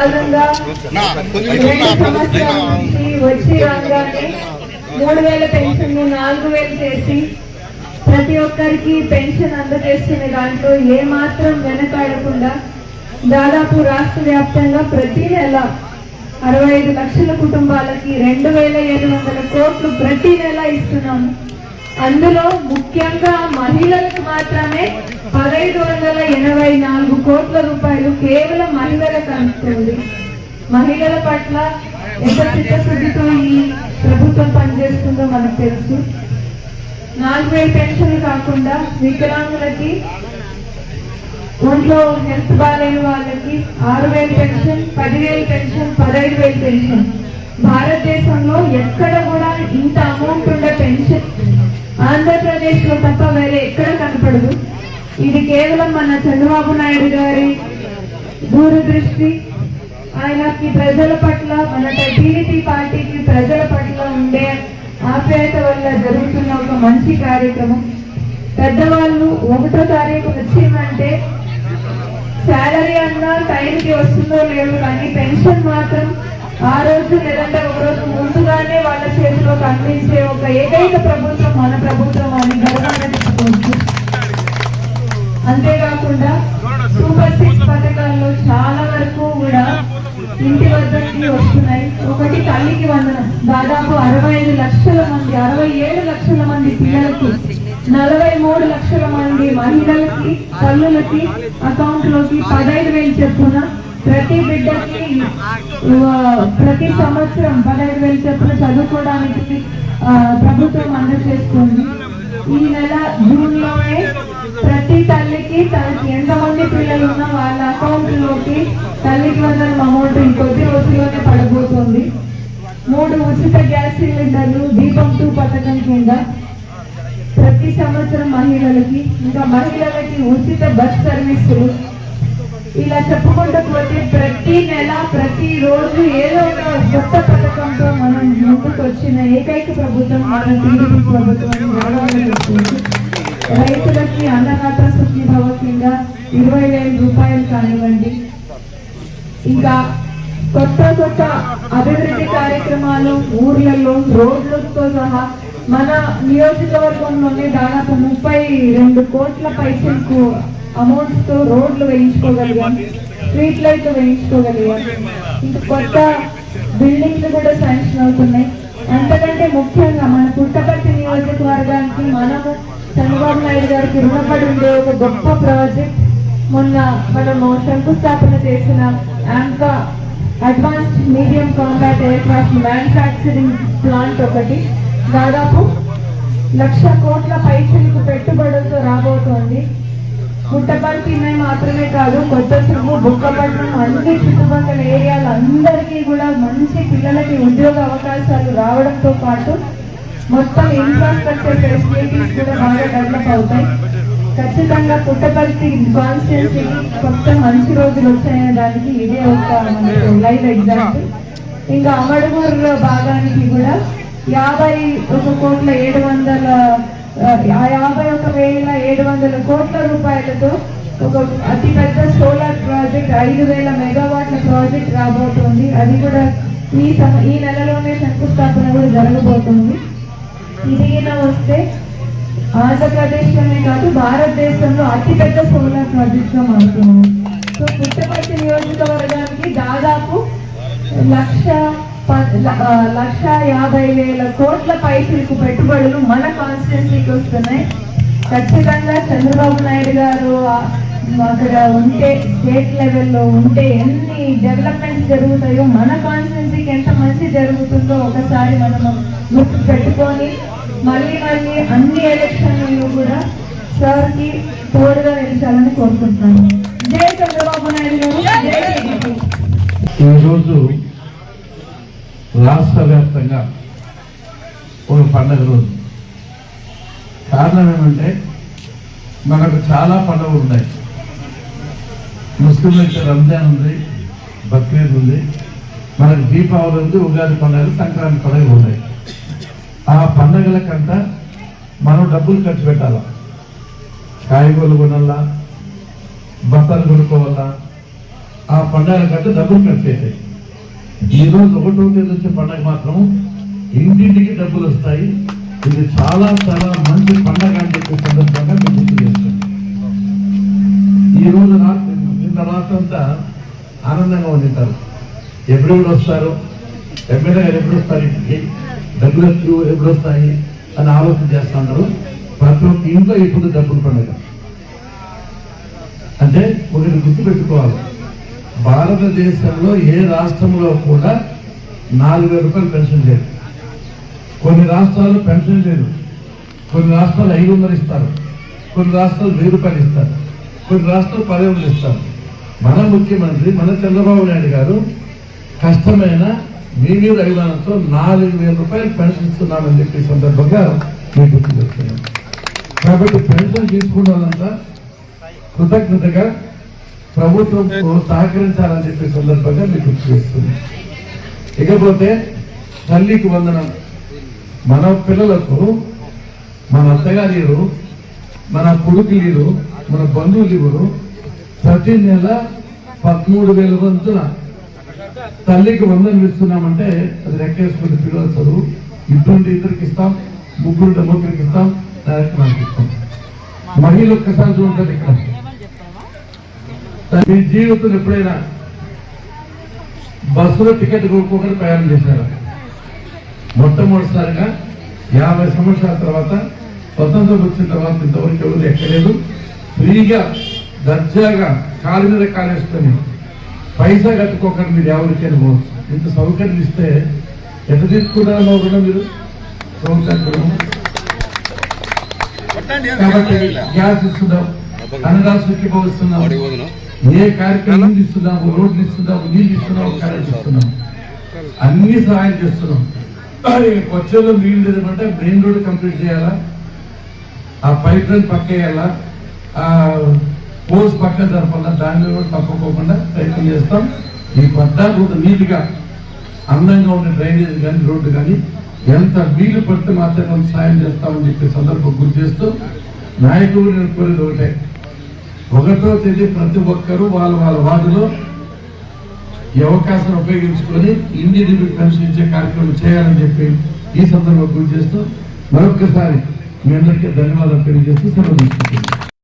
భాగంగా 2 సంవత్సరాల నుంచి వచ్చి రాగానే 3000 పెన్షన్ 4000 చేసి ప్రతి ఒక్కరికి పెన్షన్ అందజేస్తున్న దాంట్లో ఏమాత్రం వెనకాడకుండా దాదాపు రాష్ట్ర వ్యాప్తంగా ప్రతి నెల 65 లక్షల కుటుంబాలకి 2700 కోట్లు ప్రతి నెల ఇస్తున్నాము. అందులో ముఖ్యంగా మహిళలకు మాత్రమే 1584 కోట్ల రూపాయలు కేవలం మహిళలకు అందుతుంది. మహిళల పట్ల ఎంత చిత్తశుద్ధితో ఈ ప్రభుత్వం పనిచేస్తుందో మనకు తెలుసు. 4000 పెన్షన్లు కాకుండా వికలాంగులకి, ఒంట్లో హెల్త్ బాగాలేని వాళ్ళకి 6000 పెన్షన్, 10,000 పెన్షన్, 15,000 పెన్షన్. భారతదేశంలో ఎక్కడ కూడా ఇంత అమౌంట్ ఉండే పెన్షన్ ఆంధ్రప్రదేశ్ లో తప్ప వేరే ఎక్కడ కనపడదు. ఇది కేవలం మన చంద్రబాబు నాయుడు గారి దూరదృష్టి, ఆయనకి ప్రజల పట్ల, మన టీడీపీ పార్టీకి ప్రజల పట్ల ఉండే ఆప్యాయత వల్ల జరుగుతున్న ఒక మంచి కార్యక్రమం. పెద్దవాళ్ళు 1వ తారీఖు వచ్చిందంటే శాలరీ అన్నా టైంకి వస్తుందో లేదో కానీ పెన్షన్ మాత్రం ఆ రోజు లేదంటే ఒక రోజు ముందుగానే వాళ్ళ చేతిలోకి అందించే ఒక ఏకైక ప్రభుత్వం మన ప్రభుత్వం అని గర్వంగా చెప్పుకోవచ్చు. అంతేకాకుండా సూపర్ 6 పథకాల్లో చాలా వరకు కూడా ఇంటి వద్దకి వస్తున్నాయి. ఒకటి తల్లికి వందనం, దాదాపు 65 లక్షల మంది, 67 లక్షల మంది పిల్లలకి, 43 లక్షల మంది మహిళలకి, తల్లులకి అకౌంట్ లోకి 15,000 చెప్పున ప్రతి బిడ్డకి ప్రతి సంవత్సరం 15,000 చెప్పున చదువుకోవడానికి ప్రభుత్వం అందజేస్తుంది. ఈ నెల జూన్ లోనే ప్రతి తల్లికి తనకి ఎంతమంది పిల్లలు ఉన్నా వాళ్ళ అకౌంట్ లోకి తల్లికి వందనం అమౌంట్ ఇంకొద్ది రోజుల్లోనే పడబోతుంది. 3 ఉచిత గ్యాస్ సిలిండర్లు దీపం 2 పథకం కింద ప్రతి సంవత్సరం మహిళలకి, ఇంకా మహిళలకి ఉచిత బస్ సర్వీసులు. ఇలా చెప్పుకుంటూ పోతే ప్రతి నెల ప్రతి రోజు ఏదో ఒక కొత్త పథకంతో మనం ముందుకు వచ్చిన ఏకైక ప్రభుత్వం మన టీడీపీ ప్రభుత్వం. రైతులకి అన్నదాత సుఖీభవ కింద 20,000 రూపాయలు కానివ్వండి, ఇంకా కొత్త కొత్త అభివృద్ధి కార్యక్రమాలు ఊర్లలో రోడ్లతో సహా మన నియోజకవర్గంలోనే దాదాపు 32 కోట్ల పైసలకు అమౌంట్స్ తో రోడ్లు వేయించుకోగలిగాం, స్ట్రీట్ లైట్లు వేయించుకోగలిగాం, ఇంకా కొత్త బిల్డింగ్లు కూడా శాంక్షన్ అవుతున్నాయి. అంతకంటే ముఖ్యంగా మన పుట్టపర్తి నియోజకవర్గానికి మనము చంద్రబాబు నాయుడు గారికి రుణపడి ఉండే ఒక గొప్ప ప్రాజెక్ట్ మొన్న మనము శంకుస్థాపన చేసిన AMCA advanced medium combat aircraft manufacturing plant ఒకటి దాదాపు 1,00,000 కోట్ల పైసలకు పెట్టుబడులతో రాబోతోంది. పుట్టపర్తి మాత్రమే కాదు, కొత్త చెరువు, బుక్కపట్నం అన్ని చుట్టుపక్కల ఏరియాలు అందరికీ కూడా మంచి పిల్లలకి ఉద్యోగ అవకాశాలు రావడంతో పాటు మొత్తం ఇన్ఫ్రాస్ట్రక్చర్ ఫెసిలిటీస్ కూడా బాగా డెవలప్ అవుతాయి. ఖచ్చితంగా పుట్టపర్తి కాన్స్టిట్యున్సీకి కొత్త మంచి రోజులు వచ్చాయనే దానికి ఇదే ఒక మనకు లైవ్ ఎగ్జాంపుల్. ఇంకా అమడుగూరు భాగానికి కూడా 51,700 కోట్ల రూపాయలతో ఒక అతిపెద్ద సోలార్ ప్రాజెక్ట్ 5,000 మెగావాట్ల ప్రాజెక్ట్ రాబోతోంది. అది కూడా ఈ నెలలోనే శంకుస్థాపన కూడా జరగబోతోంది. ఇది వస్తే ఆంధ్రప్రదేశ్లోనే కాదు భారతదేశంలో అతిపెద్ద సోలార్ ప్రాజెక్ట్ గా మారుతుంది. సో పుట్టపర్తి నియోజకవర్గానికి దాదాపు 1,50,000 కోట్ల పైసలకు పెట్టుబడులు మన కాన్స్టిట్యున్సీకి వస్తున్నాయి. ఖచ్చితంగా చంద్రబాబు నాయుడు గారు అక్కడ ఉంటే, స్టేట్ లెవెల్లో ఉంటే ఎన్ని డెవలప్మెంట్స్ జరుగుతాయో, మన కాన్స్టిట్యున్సీకి ఎంత మంచి జరుగుతుందో ఒకసారి మనం గుర్తు పెట్టుకొని మళ్ళీ అన్ని ఎలక్షన్లు కూడా సార్ కి తోడుగా నిలిచాలని కోరుకుంటున్నాను. జై చంద్రబాబు నాయుడు గారు, జై టీడీపీ. ఈరోజు రాష్ట్ర వ్యాప్తంగా ఒక పండుగ రోజు. కారణం ఏమంటే మనకు చాలా పండుగలు ఉన్నాయి. ముస్లింలకి రంజాన్ ఉంది, బక్రీద్ ఉంది, మనకు దీపావళి ఉంది, ఉగాది పండుగలు, సంక్రాంతి పండుగలు ఉన్నాయి. ఆ పండుగల కంటే మనం డబ్బులు ఖర్చు పెట్టాలా, కాయగూరలు కొనాలా, బట్టలు కొనుక్కోవాలా, ఆ పండగ కంటే డబ్బులు ఖర్చు అవుతాయి. ఈ రోజు 1వ తేదీ వచ్చే పండగ మాత్రం ఇంటింటికి డబ్బులు వస్తాయి. ఇది చాలా చాలా మంచి పండగ అని చెప్పే సందర్భంగా మేము గుర్తు చేస్తాం. ఈ రోజు నిన్న రాత్రంతా ఆనందంగా ఉంటారు. ఎప్పుడెప్పుడు వస్తారు, ఎమ్మెల్యే గారు ఎప్పుడు వస్తారు, ఇంటికి డబ్బులు ఎప్పుడు వస్తాయి అని ఆలోచన చేస్తూ ఉంటారు. ప్రతి ఒక్క ఇంట్లో ఇప్పుడు డబ్బులు పండుగ అంటే ఒకటి గుర్తుపెట్టుకోవాలి. భారతదేశంలో ఏ రాష్ట్రంలో కూడా 4,000 రూపాయలు పెన్షన్ లేదు. కొన్ని రాష్ట్రాల్లో పెన్షన్ లేదు, కొన్ని రాష్ట్రాలు 500 ఇస్తారు, కొన్ని రాష్ట్రాలు 1,000 రూపాయలు ఇస్తారు, కొన్ని రాష్ట్రాలు 10,000 ఇస్తారు. మన ముఖ్యమంత్రి మన చంద్రబాబు నాయుడు గారు కష్టమైన మీ మీద అభిమానంతో 4,000 రూపాయలు పెన్షన్ ఇస్తున్నామని చెప్పే సందర్భంగా మీకు గుర్తు చేస్తున్నాను. కాబట్టి పెన్షన్ తీసుకున్న వాళ్ళంతా కృతజ్ఞతగా ప్రభుత్వం సహకరించాలని చెప్పే సందర్భంగా మీకు గుర్తు చేస్తుంది. ఇకపోతే తల్లికి వందనం. మన పిల్లలకు మన అత్తగారు, మన కొడుకులు, మన బంధువులు ప్రతి నెల 13,000 వంతున తల్లికి వందనం ఇస్తున్నామంటే అది లెక్కేసుకుంటే పిల్లల చదువు ఇద్దరికి ఇస్తాం, ముగ్గురికి ఇస్తాం, నాకు ఇస్తాం. మహిళ ఒక్కసారి చూడండి, ఇక్కడ మీ జీవితం ఎప్పుడైనా బస్సులో టికెట్ కొనుక్కోకుండా ప్రయాణం చేశారు? మొట్టమొదటిసారిగా 50 సంవత్సరాల తర్వాత స్వతంత్రం వచ్చిన తర్వాత ఇంతవరకు ఎవరు ఎక్కలేదు. ఫ్రీగా దర్జాగా కాలు మీద కాలేసుకొని పైసా కట్టుకోకుండా మీరు ఎవరికైనా పోవచ్చు. ఇంత సౌకర్యం ఇస్తే ఎంత తీసుకున్నారో కూడా మీరు సౌకర్యం. కాబట్టి గ్యాస్ ఇస్తున్నాం, అన్నదాసుకి పోస్తున్నాం, ఏ కార్యక్రమం ఇస్తున్నాము, రోడ్లు ఇస్తున్నాము, నీళ్ళు ఇస్తున్నాము, కరెంట్ ఇస్తున్నాము, అన్ని సహాయం చేస్తున్నాం. వచ్చేలో నీళ్ళు లేదంటే మెయిన్ రోడ్ కంప్లీట్ చేయాలా, ఆ పైప్ లైన్ పక్క వేయాలా, ఆ పోల్స్ పక్క జరపాలా, దాన్ని కూడా తప్పుకోకుండా ప్రయత్నం చేస్తాం. ఈ పడ్డ రోడ్డు నీట్గా అందంగా ఉండే డ్రైనేజ్ కానీ రోడ్డు కానీ ఎంత వీలు పడితే మాత్రం సాయం చేస్తామని చెప్పే సందర్భం గుర్తు చేస్తూ నాయకులు నేను కోరేది ఒకటే, 1వ తేదీ ప్రతి ఒక్కరూ వాళ్ళ వార్డులో ఈ అవకాశాన్ని ఉపయోగించుకొని ఇండివిజువల్ పెన్షన్ ఇచ్చే కార్యక్రమం చేయాలని చెప్పి ఈ సందర్భంగా గుర్తు చేస్తూ మరొకసారి మీ అందరికీ ధన్యవాదాలు తెలియజేస్తూ సెలవు తీసుకుంటున్నాను.